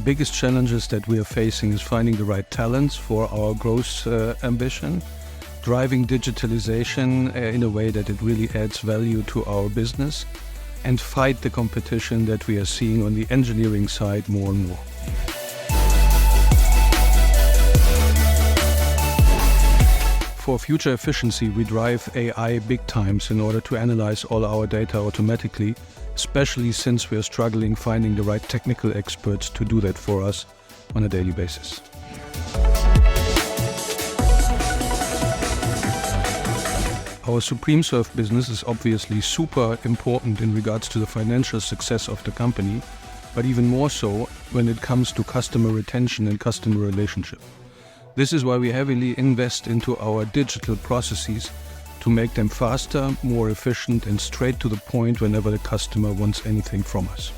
biggest challenges that we are facing is finding the right talents for our growth ambition, driving digitalization in a way that it really adds value to our business, and fight the competition that we are seeing on the engineering side more and more. For future efficiency, we drive AI big times in order to analyze all our data automatically, especially since we are struggling finding the right technical experts to do that for us on a daily basis. Our SupremeServe business is obviously super important in regards to the financial success of the company, but even more so when it comes to customer retention and customer relationship. This is why we heavily invest into our digital processes to make them faster, more efficient, and straight to the point whenever the customer wants anything from us.